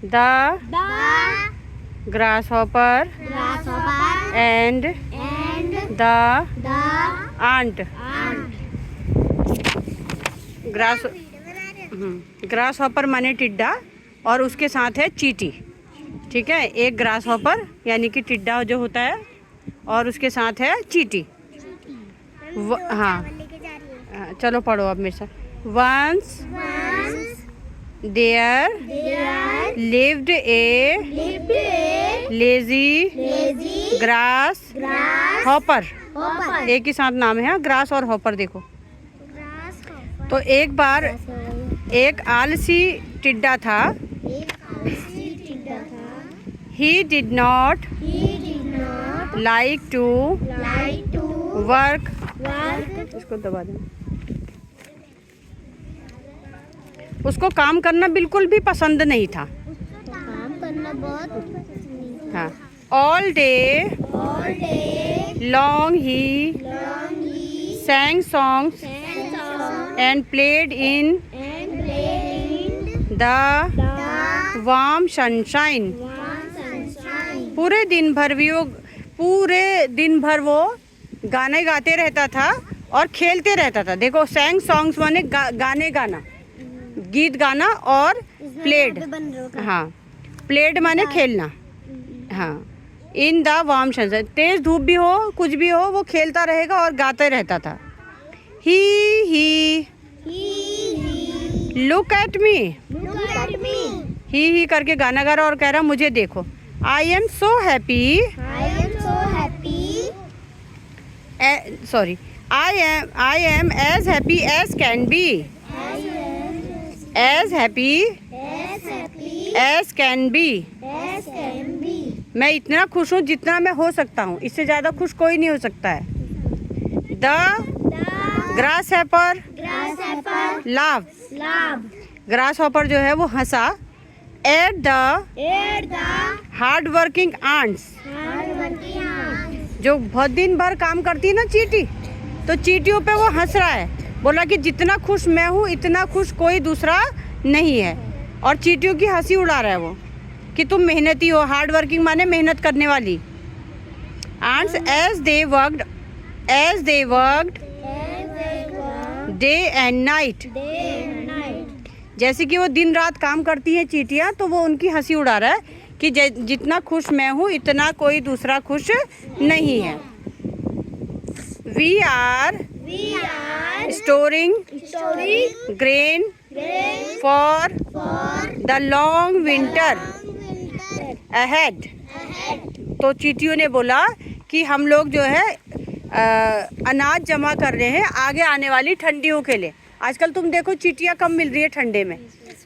The grasshopper and the ant. Grass hopper माने टिड्डा और उसके साथ है चींटी। ठीक है, एक ग्रास हॉपर यानी कि टिड्डा जो होता है और उसके साथ है चींटी। हाँ, चलो पढ़ो अब मेरे साथ। Once there lived a lazy grasshopper। एक ही साथ नाम है, ग्रास और हॉपर। देखो तो एक बार एक आलसी टिड्डा था। He did not like to work। इसको दबा दें। उसको काम करना बिल्कुल भी पसंद नहीं था। काम करना बहुत पसंद नहीं। हाँ, all day long he sang songs and played in the warm sunshine। पूरे दिन भर वो गाने गाते रहता था और खेलते रहता था। देखो, sang songs माने गाने गाना, गीत गाना, और प्लेड। हाँ, प्लेड माने खेलना। हाँ, इन द वार्म सनशाइन, तेज धूप भी हो कुछ भी हो वो खेलता रहेगा और गाते रहता था। ही लुक एट मी, ही करके गाना गा रहा और कह रहा मुझे देखो। I am so happy, sorry, I am as happy as can be, as happy as can be. मैं इतना खुश हूँ जितना मैं हो सकता हूँ, इससे ज़्यादा खुश कोई नहीं हो सकता है। द ग्रास हैपर लाव, ग्रास हॉपर जो है वो हंसा। At the hard working ants, जो बहुत दिन भर काम करती है ना चींटी, तो चींटियों पे वो हंस रहा है। बोला कि जितना खुश मैं हूँ इतना खुश कोई दूसरा नहीं है। और चींटियों की हंसी उड़ा रहा है वो कि तुम मेहनती हो, हार्ड वर्किंग माने मेहनत करने वाली। Ants as they worked day and night, जैसे कि वो दिन रात काम करती हैं चींटियाँ, तो वो उनकी हंसी उड़ा रहा है कि जितना खुश मैं हूँ इतना कोई दूसरा खुश नहीं है। We are storing grain for the long winter ahead। तो चींटियों ने बोला कि हम लोग जो है अनाज जमा कर रहे हैं आगे आने वाली ठंडियों के लिए। आजकल तुम देखो चींटियाँ कम मिल रही है ठंडे में,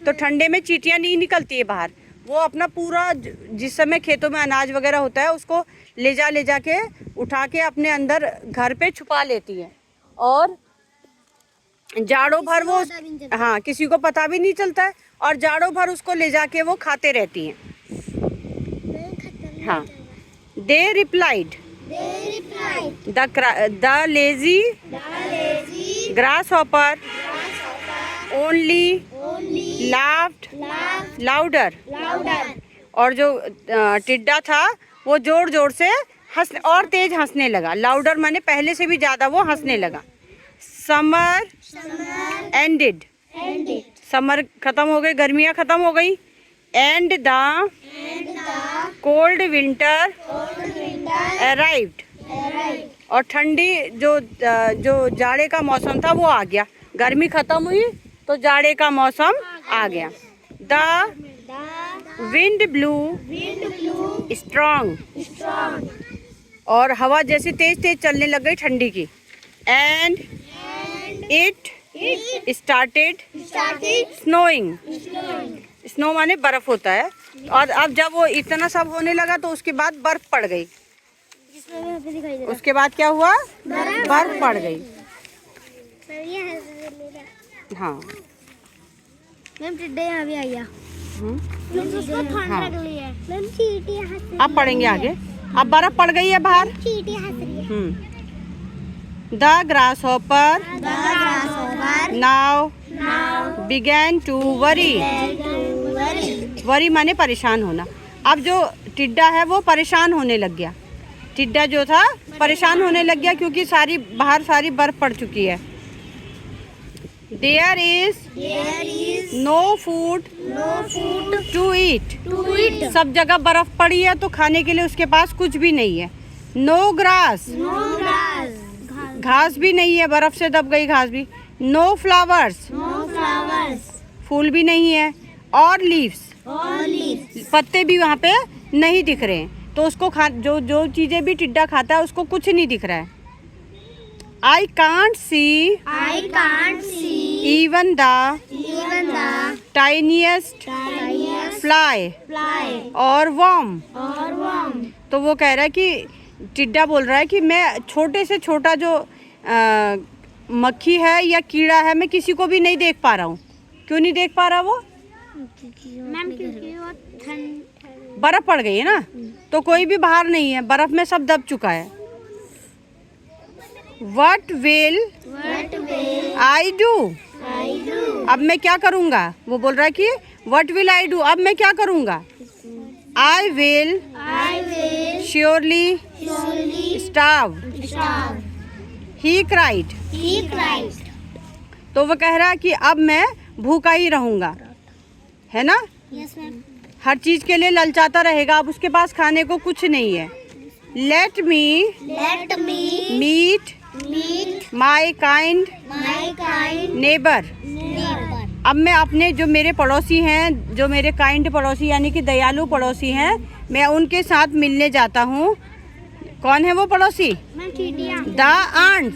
तो ठंडे में चींटियाँ नहीं निकलती है बाहर। वो अपना पूरा जिस समय खेतों में अनाज वगैरह होता है उसको ले जा के उठा के अपने अंदर घर पे छुपा लेती है, और जाड़ों भर वो, हाँ, किसी को पता भी नहीं चलता है, और जाड़ों भर उसको ले जाके वो खाते रहती हैं। हाँ, they replied the lazy grass hopper only laughed louder. और जो टिड्डा था वो जोर जोर से हंसने और तेज हंसने लगा। लाउडर माने पहले से भी ज़्यादा वो हंसने लगा। समर एंडेड, समर खत्म हो गई, गर्मियाँ खत्म हो गई। And the cold winter arrived, और ठंडी जो जाड़े का मौसम था वो आ गया। गर्मी खत्म हुई तो जाड़े का मौसम आ गया। द विंड ब्लू स्ट्रॉन्ग, और हवा जैसे तेज तेज चलने लग गई ठंडी की। And it started snowing, snow माने बर्फ होता है। और अब जब वो इतना सब होने लगा तो उसके बाद बर्फ पड़ गई। उसके बाद क्या हुआ? बर्फ पड़ गई। हाँ मैम, टिड्डे यहाँ भी आई है। हाँ, अब पढ़ेंगे आगे। अब बर्फ पड़ गई है बाहर। The grass hopper now began to worry worry माने परेशान होना। अब जो टिड्डा है वो परेशान होने लग गया। टिड्डा जो था परेशान होने लग गया क्योंकि बाहर सारी बर्फ पड़ चुकी है। There is no food to eat. सब जगह बर्फ पड़ी है तो खाने के लिए उसके पास कुछ भी नहीं है। No grass. घास भी नहीं है, बर्फ से दब गई घास भी। No flowers. फूल भी नहीं है। और leaves. पत्ते भी वहाँ पे नहीं दिख रहे हैं। तो उसको जो चीजें भी टिड्डा खाता है उसको कुछ नहीं दिख रहा है। I can't see even the tiniest fly or worm. तो वो कह रहा है कि टिड्डा बोल रहा है कि मैं छोटे से छोटा जो मक्खी है या कीड़ा है मैं किसी को भी नहीं देख पा रहा हूँ। क्यों नहीं देख पा रहा वो? मैम क्योंकि वो ठंड बर्फ पड़ गई है ना, तो कोई भी बाहर नहीं है, बर्फ में सब दब चुका है। What will I do? अब मैं क्या करूँगा? वो बोल रहा है कि What will I do? अब मैं क्या करूँगा? I will surely starve. He cried. तो वो कह रहा है कि अब मैं भूखा ही रहूँगा, है ना? Yes ma'am. हर चीज के लिए ललचाता रहेगा। अब उसके पास खाने को कुछ नहीं है। Let me meet my kind neighbor. अब मैं अपने जो मेरे पड़ोसी हैं, जो मेरे काइंड पड़ोसी यानी कि दयालु पड़ोसी हैं, मैं उनके साथ मिलने जाता हूँ। कौन है वो पड़ोसी? The ant.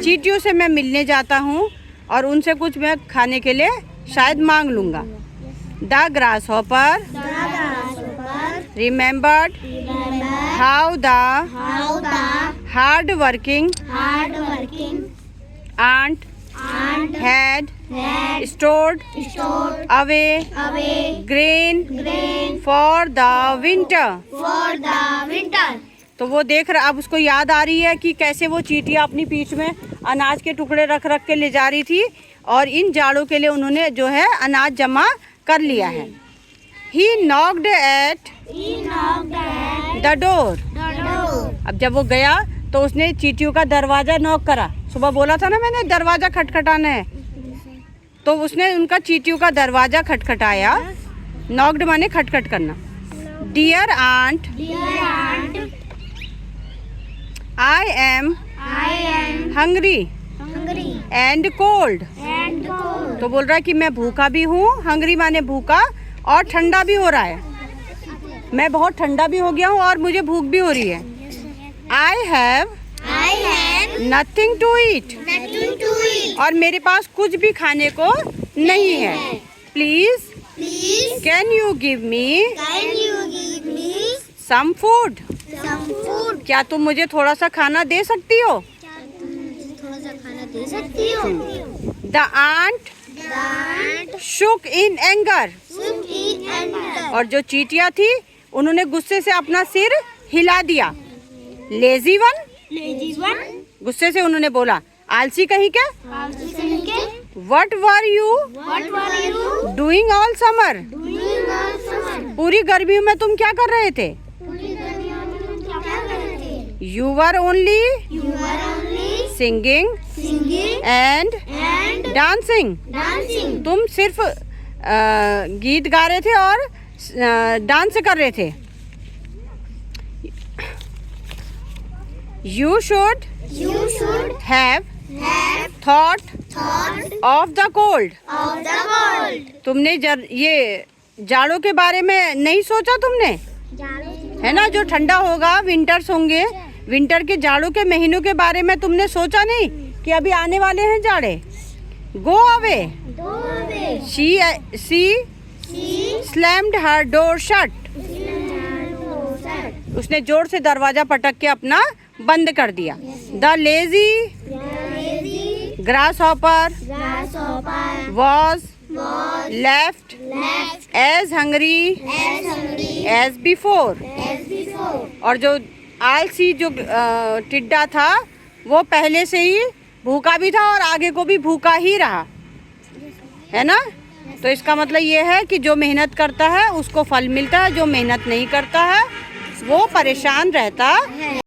चींटियों से मैं मिलने जाता हूँ और उनसे कुछ मैं खाने के लिए शायद मांग लूँगा। The grass hopper remembered how the hard working ant had stored away grain for the winter. तो वो देख रहा, अब उसको याद आ रही है कि कैसे वो चींटियाँ अपनी पीठ में अनाज के टुकड़े रख रख के ले जा रही थी और इन जाड़ों के लिए उन्होंने जो है अनाज जमा कर लिया है। He knocked at the door. अब जब वो गया तो उसने चींटियों का दरवाजा नॉक करा। सुबह बोला था ना मैंने दरवाजा खटखटाना है, तो उसने उनका चींटियों का दरवाजा खटखटाया। नॉक्ड माने खटखट करना। Dear aunt, I am hungry and cold. तो बोल रहा है कि मैं भूखा भी हूँ, हंगरी माने भूखा, और ठंडा भी हो रहा है। मैं बहुत ठंडा भी हो गया हूँ और मुझे भूख भी हो रही है। I have nothing to eat. और मेरे पास कुछ भी खाने को नहीं है। Please, can you give me some food? क्या तुम मुझे थोड़ा सा खाना दे सकती हो? The aunt shook in anger. और जो चींटियाँ थी उन्होंने गुस्से से अपना सिर हिला दिया। Lazy one? गुस्से से उन्होंने बोला, आलसी कहीं के? What were you doing all summer? पूरी गर्मियों में तुम क्या कर रहे थे? You were only singing and dancing. तुम सिर्फ गीत गा रहे थे और डांस कर रहे थे। You should have thought of the cold. तुमने ये जाड़ों के बारे में नहीं सोचा तुमने, है ना? जो ठंडा होगा, विंटर्स होंगे, विंटर के जाड़ों के महीनों के बारे में तुमने सोचा नहीं कि अभी आने वाले हैं जाड़े। Go away. She slammed her door shut. उसने जोर से दरवाजा पटक के अपना बंद कर दिया। The lazy grasshopper was left as hungry as before. और जो आलसी जो टिड्डा था वो पहले से ही भूखा भी था और आगे को भी भूखा ही रहा, है ना? तो इसका मतलब ये है कि जो मेहनत करता है उसको फल मिलता है, जो मेहनत नहीं करता है वो परेशान रहता है।